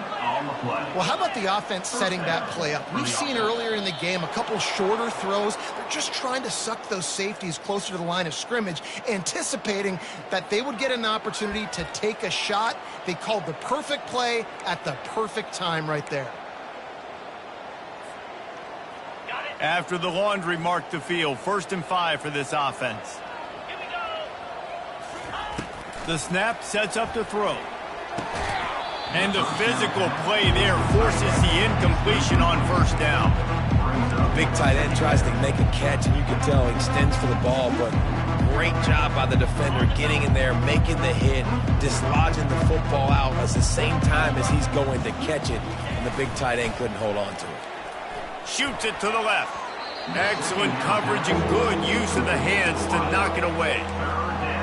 Well, how about the offense setting that play up? We've seen earlier in the game a couple shorter throws. They're just trying to suck those safeties closer to the line of scrimmage, anticipating that they would get an opportunity to take a shot. They called the perfect play at the perfect time right there. After the laundry marked the field, 1st and 5 for this offense. The snap sets up the throw. And the physical play there forces the incompletion on 1st down. A big tight end tries to make a catch, and you can tell he extends for the ball, but great job by the defender getting in there, making the hit, dislodging the football out at the same time as he's going to catch it, and the big tight end couldn't hold on to it. Shoots it to the left. Excellent coverage and good use of the hands to knock it away.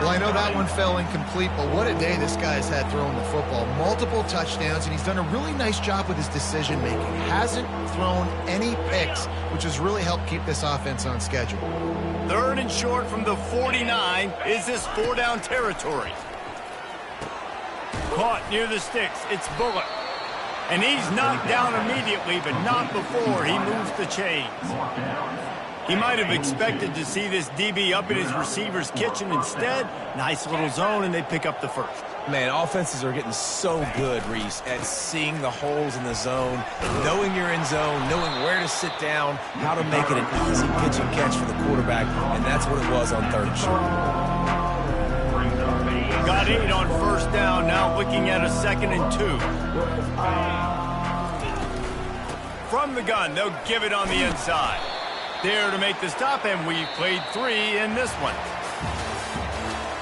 Well, I know that one fell incomplete, but what a day this guy's had throwing the football. Multiple touchdowns, and he's done a really nice job with his decision-making. Hasn't thrown any picks, which has really helped keep this offense on schedule. 3rd and short from the 49. Is this 4-down territory? Caught near the sticks. It's Bullock. And he's knocked down immediately, but not before he moves the chains. He might have expected to see this DB up in his receiver's kitchen. Instead, nice little zone, and they pick up the 1st. Man, offenses are getting so good, Reese, at seeing the holes in the zone, knowing you're in zone, knowing where to sit down, how to make it an easy pitch and catch for the quarterback, and that's what it was on 3rd and short. Got 8 on 1st down, now looking at a 2nd and 2. From the gun, they'll give it on the inside. There to make the stop, and we played 3 in this one.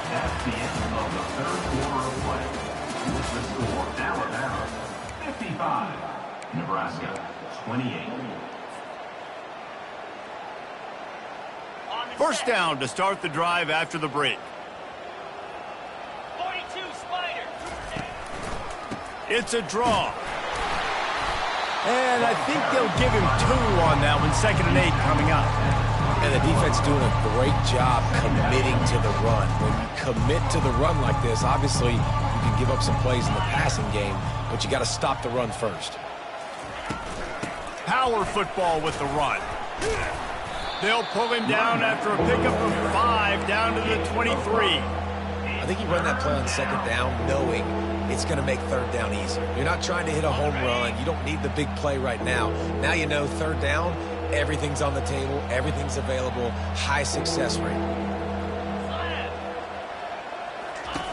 That's the end of the 3rd quarter of play. With the score, Alabama 55, Nebraska 28. 1st down to start the drive after the break. 42 Spider. It's a draw. And I think they'll give him 2 on that one. 2nd and 8 coming up. And the defense doing a great job committing to the run. When you commit to the run like this, obviously you can give up some plays in the passing game, but you got to stop the run first. Power football with the run. They'll pull him down after a pickup of 5 down to the 23. I think you run that play on 2nd down knowing it's going to make 3rd down easier. You're not trying to hit a home run. You don't need the big play right now. Now you know 3rd down, everything's on the table, everything's available, high success rate.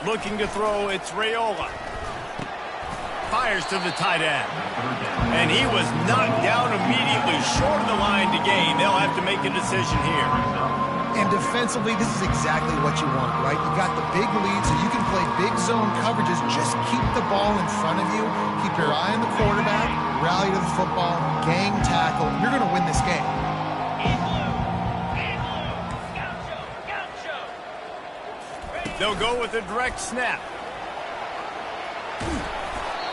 Looking to throw, it's Raiola. Fires to the tight end. And he was knocked down immediately short of the line to gain. They'll have to make a decision here. And defensively, this is exactly what you want, right? You got the big lead, so you can play big zone coverages. Just keep the ball in front of you. Keep your eye on the quarterback. Rally to the football. Gang tackle. You're going to win this game. They'll go with a direct snap.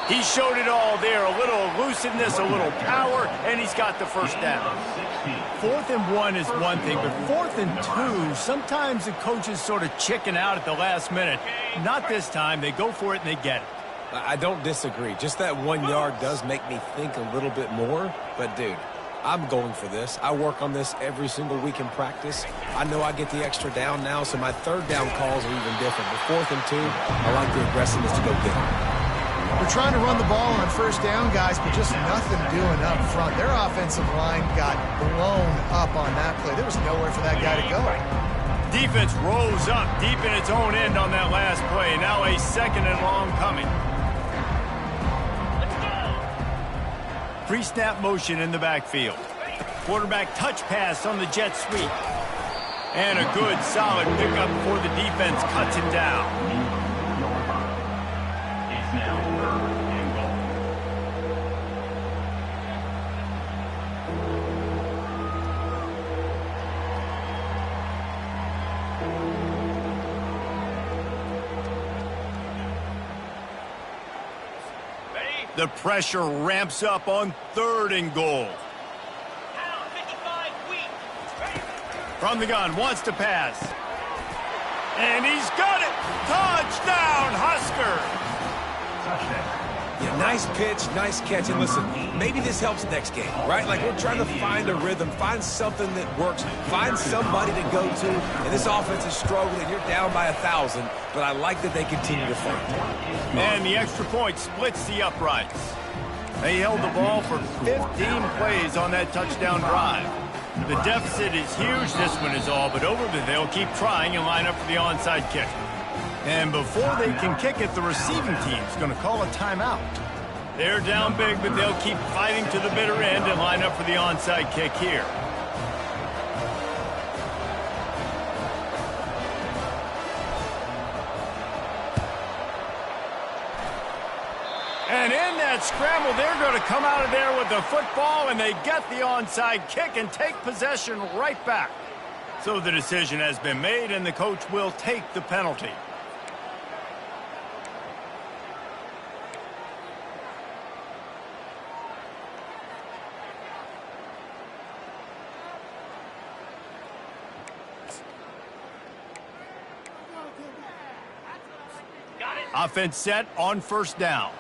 He showed it all there. A little elusiveness, a little power, and he's got the first down. 4th and 1 is one thing, but 4th and 2, sometimes the coaches sort of chicken out at the last minute. Not this time. They go for it and they get it. I don't disagree. Just that 1 yard does make me think a little bit more. But, dude, I'm going for this. I work on this every single week in practice. I know I get the extra down now, so my 3rd down calls are even different. But 4th and 2, I like the aggressiveness to go get it. They're trying to run the ball on 1st down, guys, but just nothing doing up front. Their offensive line got blown up on that play. There was nowhere for that guy to go. Defense rose up deep in its own end on that last play. Now a 2nd and long coming. Pre-snap motion in the backfield. Quarterback touch pass on the jet sweep. And a good, solid pickup before the defense cuts him down. It's now 3rd and goal. The pressure ramps up on 3rd and goal. From the gun, wants to pass. And he's got it! Touchdown, Husker! Touchdown. Yeah, nice pitch, nice catch. And listen, maybe this helps next game, right? Like, we're trying to find a rhythm, find something that works, find somebody to go to. And this offense is struggling. You're down by 1,000, but I like that they continue to fight. And the extra point splits the uprights. They held the ball for 15 plays on that touchdown drive. The deficit is huge. This one is all but over, but they'll keep trying and line up for the onside kick. And before they can kick it, the receiving team's going to call a timeout. They're down big, but they'll keep fighting to the bitter end and line up for the onside kick here. And in that scramble, they're going to come out of there with the football, and they get the onside kick and take possession right back. So the decision has been made, and the coach will take the penalty. Offense set on 1st down.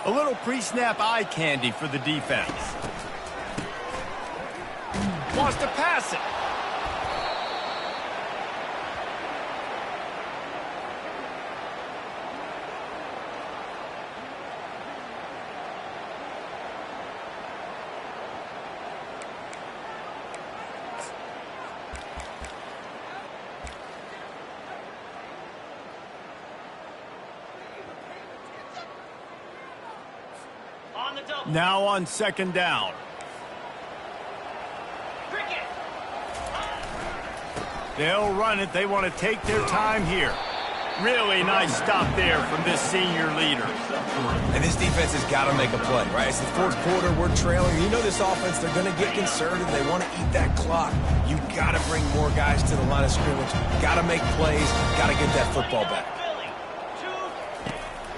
A little pre-snap eye candy for the defense. Wants to pass it. Now on 2nd down. They'll run it. They want to take their time here. Really nice stop there from this senior leader. And this defense has got to make a play, right? It's the 4th quarter. We're trailing. You know this offense, they're going to get conservative. They want to eat that clock. You got to bring more guys to the line of scrimmage. Got to make plays. Got to get that football back.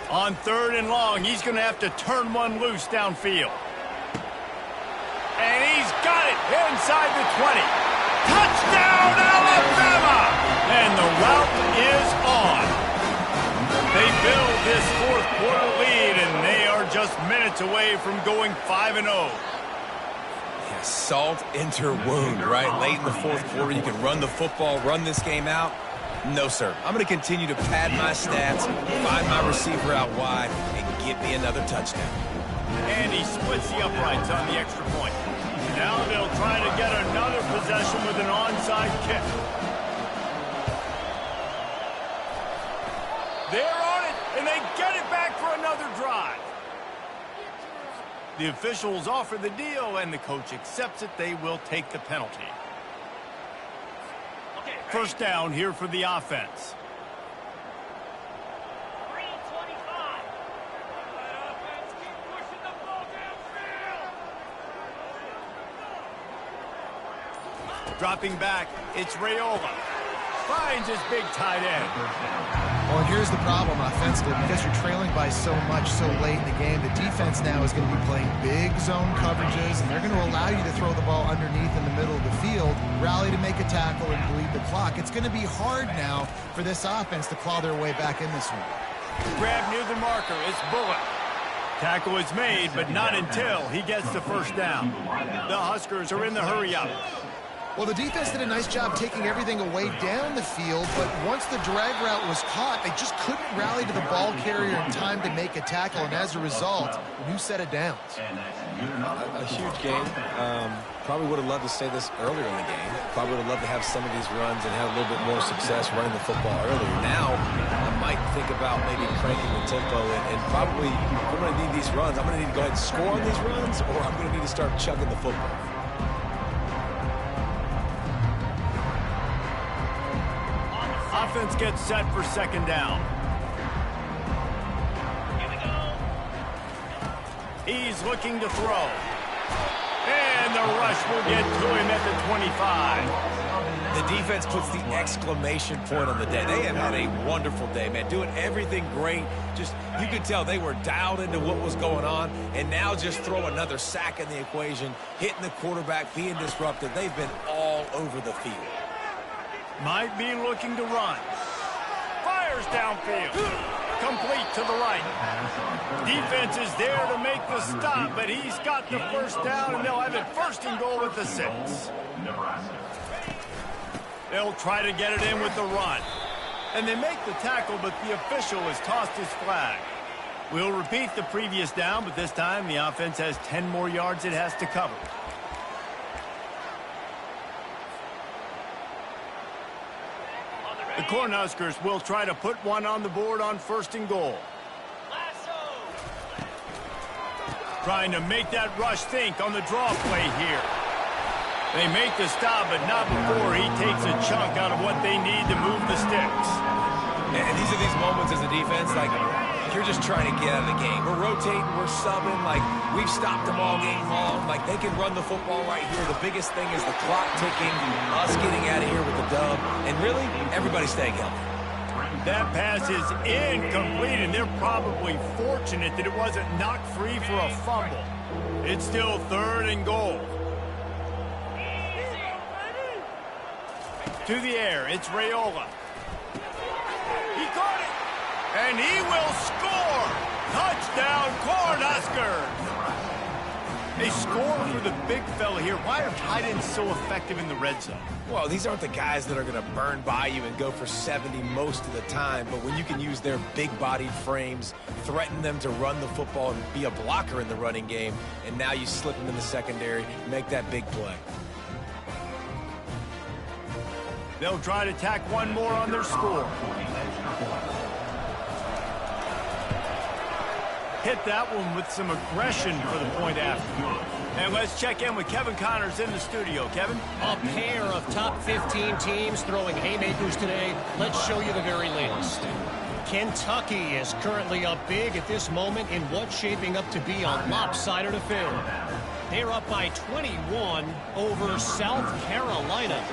On 3rd and long, he's going to have to turn one loose downfield. And he's got it inside the 20. Touchdown, Alabama! And the route is on. They build this 4th quarter lead, and they are just minutes away from going 5-0. Yeah, salt into wound, right? Late in the 4th quarter, you can run the football, run this game out. No, sir. I'm going to continue to pad my stats, find my receiver out wide, and get me another touchdown. And he splits the uprights on the extra point. Now they'll try to get another possession with an onside kick. They're on it, and they get it back for another drive. The officials offer the deal, and the coach accepts it. They will take the penalty. First down here for the offense. Dropping back, it's Raiola. Finds his big tight end. Well, and here's the problem offensively. Because you're trailing by so much so late in the game, the defense now is going to be playing big zone coverages, and they're going to allow you to throw the ball underneath in the middle of the field, rally to make a tackle, and bleed the clock. It's going to be hard now for this offense to claw their way back in this one. Grab near the marker, it's Bullock. Tackle is made, but not until he gets the first down. The Huskers are in the hurry-up. Well, the defense did a nice job taking everything away down the field, but once the drag route was caught, they just couldn't rally to the ball carrier in time to make a tackle, and as a result, new set of downs. A huge game. Probably would have loved to say this earlier in the game. Probably would have loved to have some of these runs and have a little bit more success running the football earlier. Now, I might think about maybe cranking the tempo and probably, if I'm going to need these runs, I'm going to need to go ahead and score on these runs, or I'm going to need to start chugging the football. Offense gets set for second down. Here we go. He's looking to throw. And the rush will get to him at the 25. The defense puts the exclamation point on the day. They have had a wonderful day, man. Doing everything great. Just, you could tell they were dialed into what was going on. And now just throw another sack in the equation, hitting the quarterback, being disruptive. They've been all over the field. Might be looking to run. Fires downfield. Complete to the right. Defense is there to make the stop, but he's got the first down, and they'll have it first and goal with the 6. They'll try to get it in with the run. And they make the tackle, but the official has tossed his flag. We'll repeat the previous down, but this time the offense has 10 more yards it has to cover. The Cornhuskers will try to put one on the board on first and goal. Trying to make that rush think on the draw play here. They make the stop, but not before he takes a chunk out of what they need to move the sticks. And these are these moments as a defense, like, you're just trying to get out of the game. We're rotating, we're subbing, like, we've stopped them all game long. Like, they can run the football right here. The biggest thing is the clock ticking, us getting out of here with the dub, and really, everybody staying healthy. That pass is incomplete, and they're probably fortunate that it wasn't knocked free for a fumble. It's still third and goal. To the air, it's Raiola. He caught it, and he will score! Touchdown, Cornhuskers! A score for the big fella here. Why are tight ends so effective in the red zone? Well, these aren't the guys that are going to burn by you and go for 70 most of the time, but when you can use their big-bodied frames, threaten them to run the football and be a blocker in the running game, and now you slip them in the secondary, make that big play. They'll try to tack one more on their score. Hit that one with some aggression for the point after. And let's check in with Kevin Connors in the studio. Kevin? A pair of top 15 teams throwing haymakers today. Let's show you the very latest. Kentucky is currently up big at this moment in what's shaping up to be a lopsided affair. They're up by 21 over South Carolina.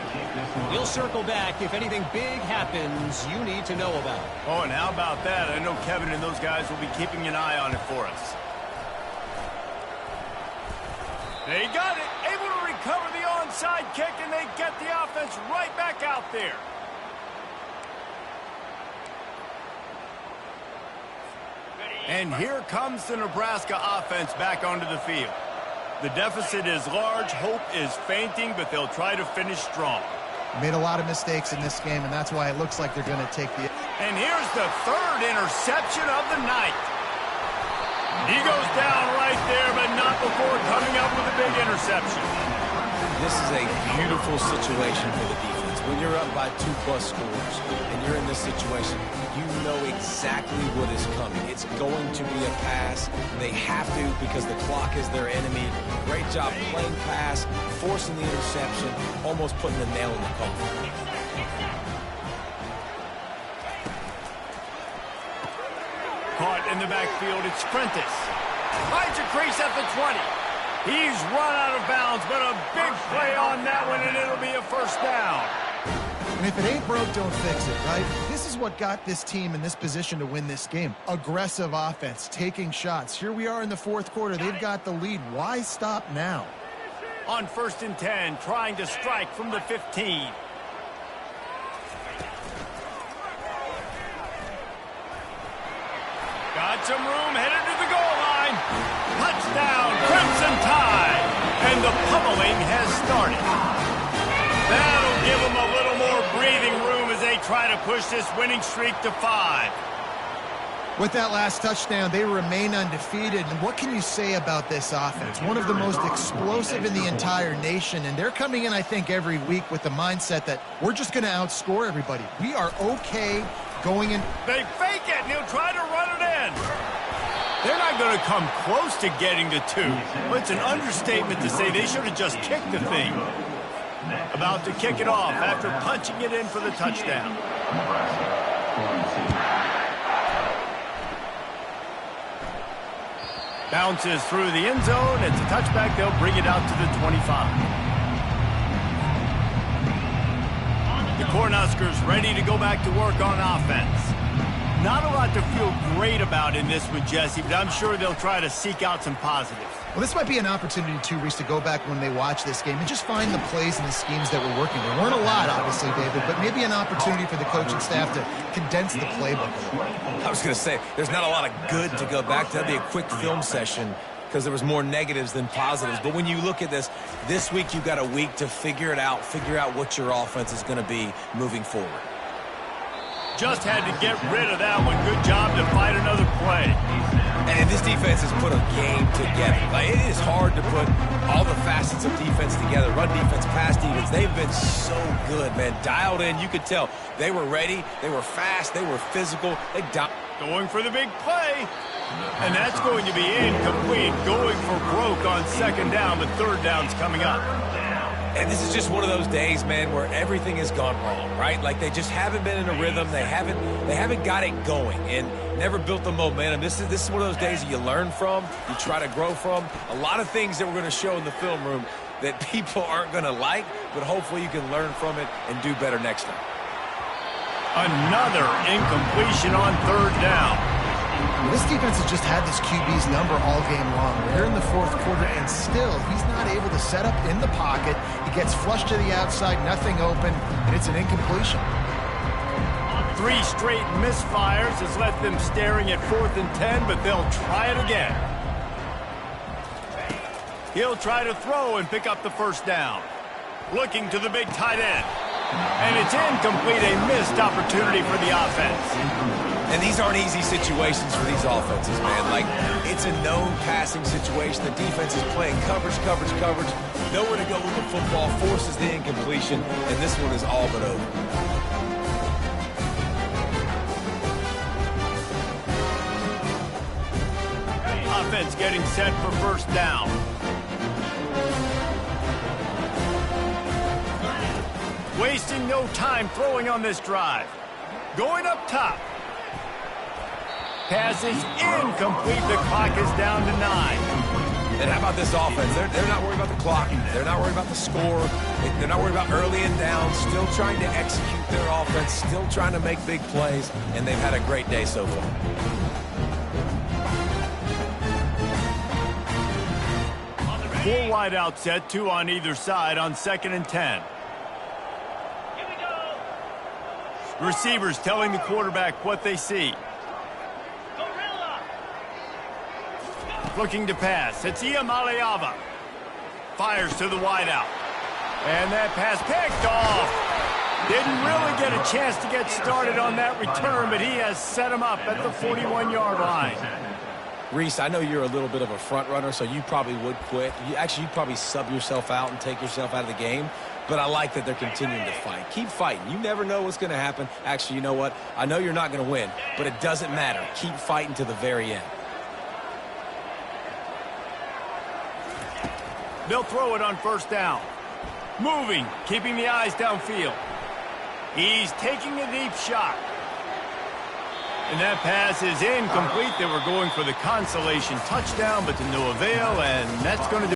We'll circle back if anything big happens you need to know about. Oh, and how about that? I know Kevin and those guys will be keeping an eye on it for us. They got it. Able to recover the onside kick, and they get the offense right back out there. And here comes the Nebraska offense back onto the field. The deficit is large, hope is fainting, but they'll try to finish strong. Made a lot of mistakes in this game, and that's why it looks like they're going to take the... And here's the third interception of the night. He goes down right there, but not before coming up with a big interception. This is a beautiful situation for the defense. when you're up by 2+ scores and you're in this situation, you know exactly what is coming. It's going to be a pass. They have to because the clock is their enemy. Great job playing pass, forcing the interception, almost putting the nail in the coffin. Caught in the backfield, it's Prentice. Finds a crease at the 20. He's run out of bounds, but a big play on that one, and it'll be a first down. And if it ain't broke, don't fix it, right? This is what got this team in this position to win this game. Aggressive offense, taking shots. Here we are in the fourth quarter. They've got the lead. Why stop now? On 1st and 10, trying to strike from the 15. Got some room, headed to the goal line. Touchdown, Crimson Tide. And the pummeling has started. That'll give them a little more breathing room as they try to push this winning streak to 5. With that last touchdown, they remain undefeated. And what can you say about this offense? One of the most explosive in the entire nation. And they're coming in, I think, every week with the mindset that we're just going to outscore everybody. We are okay going in. They fake it, and he'll try to run it in. They're not going to come close to getting to 2. But it's an understatement to say they should have just kicked the thing. About to kick it off after punching it in for the touchdown. Bounces through the end zone. It's a touchback. They'll bring it out to the 25. The Cornhuskers ready to go back to work on offense. Not a lot to feel great about in this one, Jesse, but I'm sure they'll try to seek out some positives. Well, this might be an opportunity, too, Reese, to go back when they watch this game and just find the plays and the schemes that were working. There weren't a lot, obviously, David, but maybe an opportunity for the coaching staff to condense the playbook. I was going to say, there's not a lot of good to go back to. That'd be a quick film session because there was more negatives than positives. But when you look at this week you've got a week to figure it out, figure out what your offense is going to be moving forward. Just had to get rid of that one. Good job to fight another play. And this defense has put a game together. Like, it is hard to put all the facets of defense together. Run defense, pass defense. They've been so good, man. Dialed in. You could tell they were ready. They were fast. They were physical. Going for the big play. And that's going to be incomplete. Going for broke on 2nd down, but 3rd down's coming up. And this is just one of those days, man, where everything has gone wrong, right? Like they just haven't been in a rhythm. They haven't got it going and never built the momentum. This is one of those days that you learn from, you try to grow from. A lot of things that we're going to show in the film room that people aren't going to like, but hopefully you can learn from it and do better next time. Another incompletion on 3rd down. This defense has just had this QB's number all game long. We're here in the 4th quarter, and still, he's not able to set up in the pocket. He gets flushed to the outside, nothing open, and it's an incompletion. 3 straight misfires has left them staring at 4th and 10, but they'll try it again. He'll try to throw and pick up the 1st down. Looking to the big tight end. And it's incomplete, a missed opportunity for the offense. And these aren't easy situations for these offenses, man. Like, it's a known passing situation. The defense is playing coverage. Nowhere to go with the football, forces the incompletion, and this one is all but over. Offense getting set for 1st down. Wasting no time throwing on this drive. Going up top. Pass is incomplete. The clock is down to 9. And how about this offense? They're not worried about the clock. They're not worried about the score. They're not worried about early and down. Still trying to execute their offense. Still trying to make big plays. And they've had a great day so far. Four wide out set, 2 on either side on 2nd and 10. Receivers telling the quarterback what they see. Looking to pass. It's Iamaleava. Fires to the wideout. And that pass picked off. Didn't really get a chance to get started on that return, but he has set him up at the 41-yard line. Reese, I know you're a little bit of a front runner, so you probably would quit. You'd probably sub yourself out and take yourself out of the game. but I like that they're continuing to fight. Keep fighting. You never know what's going to happen. Actually, you know what? I know you're not going to win, but it doesn't matter. Keep fighting to the very end. They'll throw it on first down. Moving, keeping the eyes downfield. He's taking a deep shot. And that pass is incomplete. They were going for the consolation touchdown, but to no avail, and that's going to do